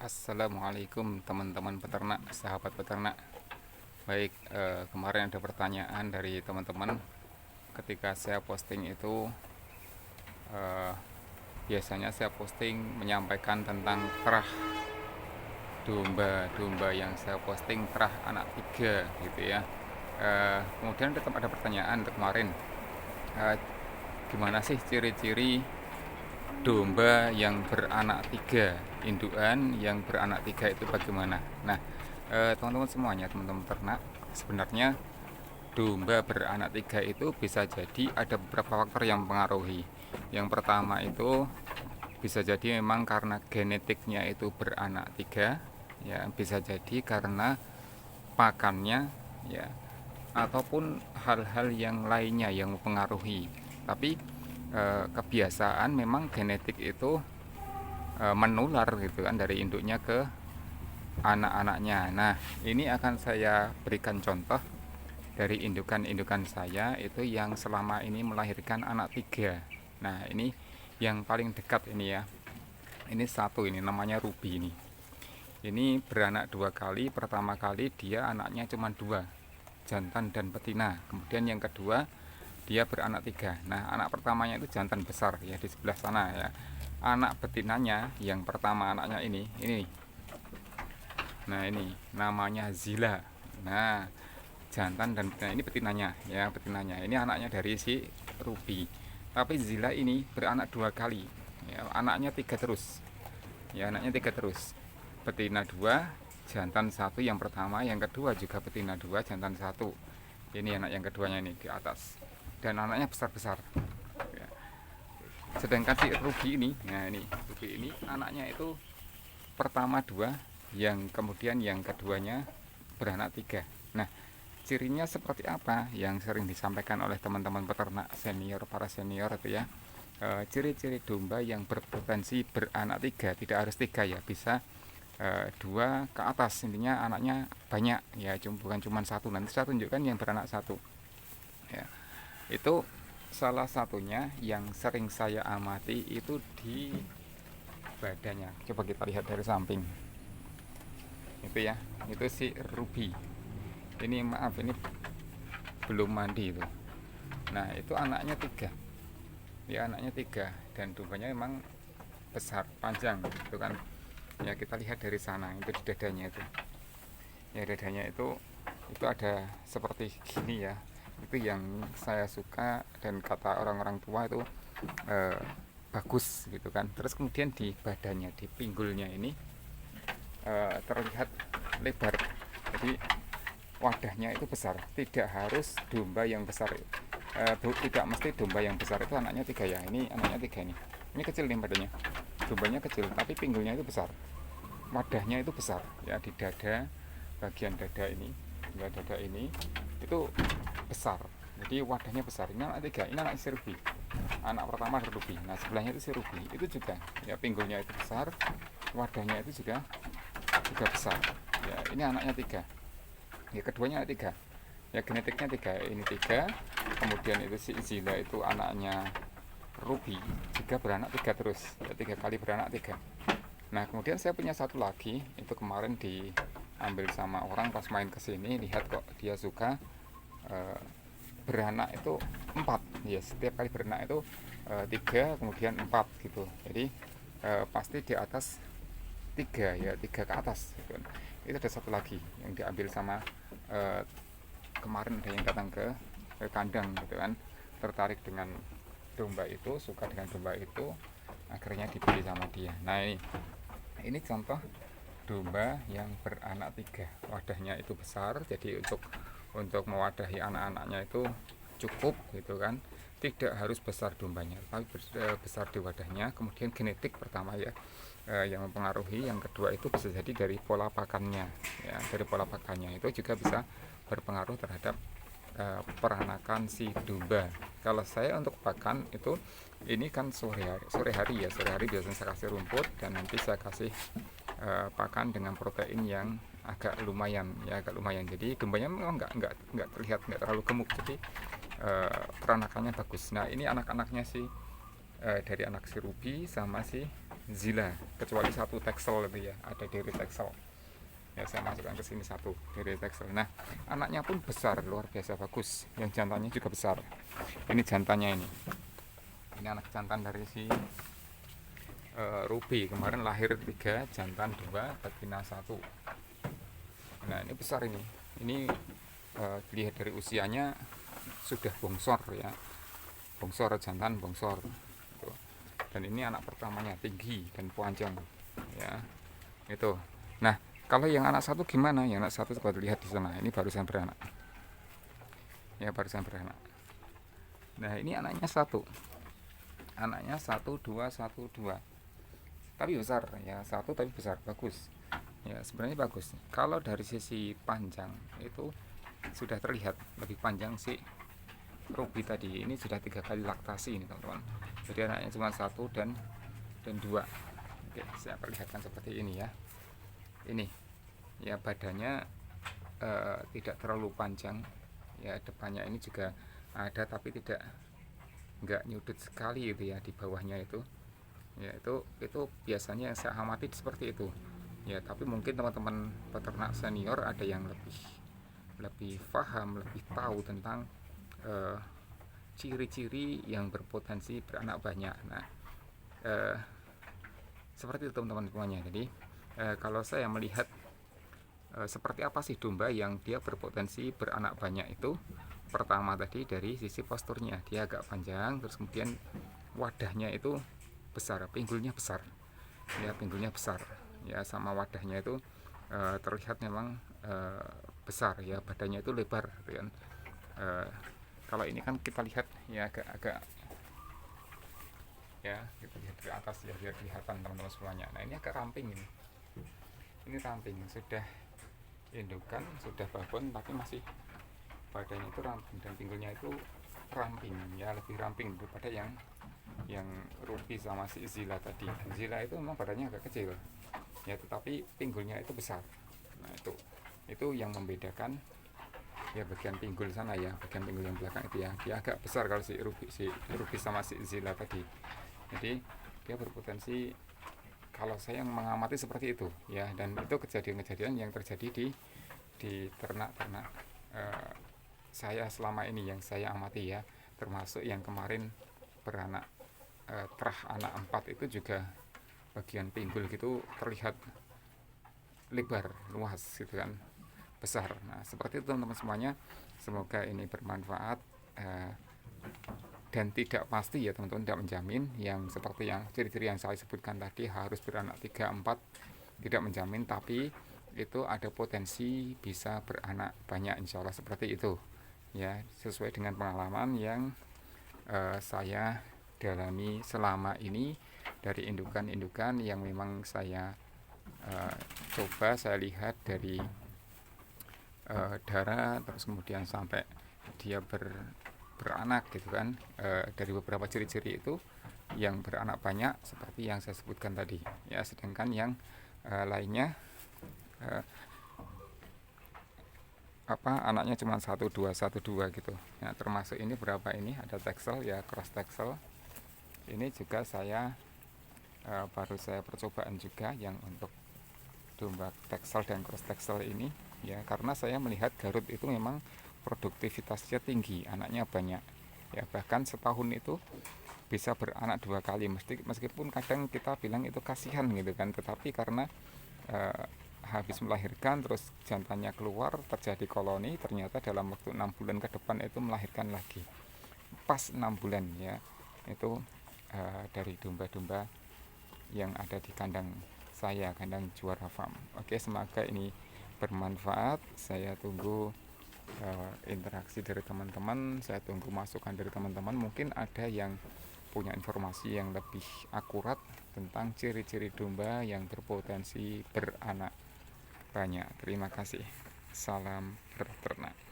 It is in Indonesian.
Assalamualaikum teman-teman peternak, sahabat peternak. Baik, kemarin ada pertanyaan dari teman-teman ketika saya posting itu. eh, Biasanya saya posting menyampaikan tentang terah domba-domba yang saya posting terah anak tiga gitu ya. Kemudian tetap ada pertanyaan untuk kemarin, eh, gimana sih ciri-ciri domba yang beranak tiga, indukan yang beranak tiga itu bagaimana? Nah, teman-teman semuanya, teman-teman ternak, sebenarnya domba beranak tiga itu bisa jadi ada beberapa faktor yang mempengaruhi. Yang pertama itu bisa jadi memang karena genetiknya itu beranak tiga, ya bisa jadi karena pakannya, ya, ataupun hal-hal yang lainnya yang mempengaruhi. Tapi kebiasaan memang genetik itu menular gitu kan dari induknya ke anak-anaknya. Nah, ini akan saya berikan contoh dari indukan-indukan saya itu yang selama ini melahirkan anak tiga. Nah, ini yang paling dekat ini ya. Ini satu, ini namanya Ruby ini. Ini beranak dua kali. Pertama kali dia anaknya cuma dua, jantan dan betina. Kemudian yang kedua dia beranak tiga. Nah, anak pertamanya itu jantan besar ya di sebelah sana ya. Anak betinanya yang pertama anaknya ini. Nah, ini namanya Zila. Nah, jantan dan betina ini betinanya ya, betinanya. Ini anaknya dari si Ruby. Tapi Zila ini beranak dua kali. Ya, anaknya tiga terus. Ya, anaknya tiga terus. Betina dua, jantan satu yang pertama, yang kedua juga betina dua, jantan satu. Ini anak yang keduanya ini di atas. Dan anaknya besar-besar. Ya. Sedangkan si Ruby ini, nah ini Ruby ini anaknya itu pertama dua, yang kemudian yang keduanya beranak tiga. Nah, cirinya seperti apa yang sering disampaikan oleh teman-teman peternak senior, para senior itu ya. Ciri-ciri domba yang berpotensi beranak tiga, tidak harus tiga ya, bisa dua ke atas, intinya anaknya banyak ya, bukan cuma satu. Nanti saya tunjukkan yang beranak satu ya. Itu salah satunya yang sering saya amati itu di badannya. Coba kita lihat dari samping itu ya, itu si Ruby ini, maaf ini belum mandi itu. Nah, itu anaknya tiga ya, anaknya tiga, dan dombanya memang besar panjang itu kan ya. Kita lihat dari sana, itu di dadanya itu ya, dadanya itu ada seperti gini ya. Itu yang saya suka dan kata orang-orang tua itu eh, bagus gitu kan. Terus kemudian di badannya, di pinggulnya ini terlihat lebar, jadi wadahnya itu besar. Tidak harus domba yang besar, tidak mesti domba yang besar itu anaknya tiga ya. Ini anaknya tiga ini kecil nih badannya, dombanya kecil tapi pinggulnya itu besar, wadahnya itu besar ya. Di dada, bagian dada ini, dada ini itu besar, jadi wadahnya besar. Ini anak tiga, ini anak si Ruby, anak pertama Ruby. Nah, sebelahnya itu si Ruby, itu juga ya, pinggulnya itu besar, wadahnya itu juga besar ya. Ini anaknya tiga ya, keduanya anak tiga ya, genetiknya tiga, ini tiga. Kemudian itu si Zila itu anaknya Ruby juga beranak tiga terus ya, tiga kali beranak tiga. Nah, kemudian saya punya satu lagi, itu kemarin diambil sama orang pas main kesini, lihat kok dia suka beranak itu empat ya. Setiap kali beranak itu tiga kemudian empat gitu, jadi pasti di atas tiga ya, tiga ke atas gitu. Itu ada satu lagi yang diambil sama kemarin, ada yang datang ke kandang gitu kan, tertarik dengan domba itu, suka dengan domba itu, akhirnya dibeli sama dia. Nah, ini contoh domba yang beranak tiga, wadahnya itu besar, jadi untuk mewadahi anak-anaknya itu cukup gitu kan. Tidak harus besar dombanya, tapi besar di wadahnya. Kemudian genetik pertama ya, yang mempengaruhi. Yang kedua itu bisa jadi dari pola pakannya ya, dari pola pakannya itu juga bisa berpengaruh terhadap peranakan si domba. Kalau saya untuk pakan itu, ini kan sore hari ya, sore hari biasanya saya kasih rumput, dan nanti saya kasih pakan dengan protein yang agak lumayan ya, agak lumayan. Jadi dombanya memang nggak terlihat, nggak terlalu gemuk, jadi peranakannya bagus. Nah, ini anak-anaknya sih, dari anak si Ruby sama si zila, kecuali satu teksel itu ya, ada deri teksel. Ya saya masukkan ke sini satu deri teksel. Nah, anaknya pun besar, luar biasa bagus. Yang jantannya juga besar. Ini jantannya ini. Ini anak jantan dari si Ruby. Kemarin lahir 3, jantan 2, betina 1. Nah, ini besar ini. Ini dilihat dari usianya sudah bongsor ya. Bongsor, jantan bongsor. Dan ini anak pertamanya, tinggi dan panjang ya. Itu. Nah, kalau yang anak satu gimana? Yang anak satu coba lihat di sana. Ini barusan beranak. Ya, barusan beranak. Nah, ini anaknya satu. Anaknya 1 2 1 2. Tapi besar ya, satu tapi besar, bagus. Ya, sebenarnya bagus. Kalau dari sisi panjang itu sudah terlihat lebih panjang si Ruby tadi. Ini sudah 3 kali laktasi ini, teman-teman. Jadi anaknya cuma 1 dan 2. Oke, saya perlihatkan seperti ini ya. Ini ya, badannya tidak terlalu panjang ya, depannya ini juga ada tapi enggak nyudut sekali itu ya, di bawahnya itu ya, itu biasanya yang saya amati seperti itu ya. Tapi mungkin teman-teman peternak senior ada yang lebih paham, lebih tahu tentang ciri-ciri yang berpotensi beranak banyak. Nah, seperti itu teman-teman semuanya. Jadi kalau saya melihat seperti apa sih domba yang dia berpotensi beranak banyak, itu pertama tadi dari sisi posturnya, dia agak panjang, terus kemudian wadahnya itu besar, pinggulnya besar ya, pinggulnya besar ya, sama wadahnya itu terlihat memang besar ya, badannya itu lebar gitu kan. Kalau ini kan kita lihat ya, agak ya, kita lihat ke atas ya biar kelihatan teman-teman semuanya. Nah, ini agak ramping ini ramping, sudah indukan, sudah babon, tapi masih badannya itu ramping dan pinggulnya itu ramping ya, lebih ramping daripada yang Ruby sama si Zila tadi. Zila itu memang badannya agak kecil ya, tetapi pinggulnya itu besar. Nah, itu yang membedakan ya, bagian pinggul sana ya, bagian pinggul yang belakang itu ya, dia agak besar kalau si Ruby sama si Zila tadi. Jadi dia berpotensi, kalau saya mengamati seperti itu ya, dan itu kejadian-kejadian yang terjadi di ternak-ternak saya selama ini yang saya amati ya, termasuk yang kemarin beranak terah anak 4 itu juga bagian pinggul gitu terlihat lebar, luas gitu kan, besar. Nah, seperti itu teman-teman semuanya. Semoga ini bermanfaat dan tidak pasti ya teman-teman, tidak menjamin. Yang seperti yang ciri-ciri yang saya sebutkan tadi, harus beranak 3, 4, tidak menjamin, tapi itu ada potensi bisa beranak banyak, insya Allah seperti itu ya, sesuai dengan pengalaman yang saya dalami selama ini dari indukan-indukan yang memang saya coba saya lihat dari darah, terus kemudian sampai dia beranak gitu kan. Dari beberapa ciri-ciri itu yang beranak banyak seperti yang saya sebutkan tadi ya, sedangkan yang lainnya anaknya cuma 1 2 1 2 gitu ya. Termasuk ini berapa, ini ada teksel ya, cross teksel. Ini juga saya baru saya percobaan juga yang untuk domba teksel dan cross teksel ini ya, karena saya melihat Garut itu memang produktivitasnya tinggi, anaknya banyak ya, bahkan setahun itu bisa beranak 2 kali, meskipun kadang kita bilang itu kasihan gitu kan, tetapi karena habis melahirkan terus jantannya keluar, terjadi koloni, ternyata dalam waktu 6 bulan ke depan itu melahirkan lagi, pas 6 bulan ya, itu dari domba-domba yang ada di kandang saya, kandang Juara Farm. Oke, semoga ini bermanfaat. Saya tunggu interaksi dari teman-teman, saya tunggu masukan dari teman-teman. Mungkin ada yang punya informasi yang lebih akurat tentang ciri-ciri domba yang berpotensi beranak banyak. Terima kasih. Salam berternak.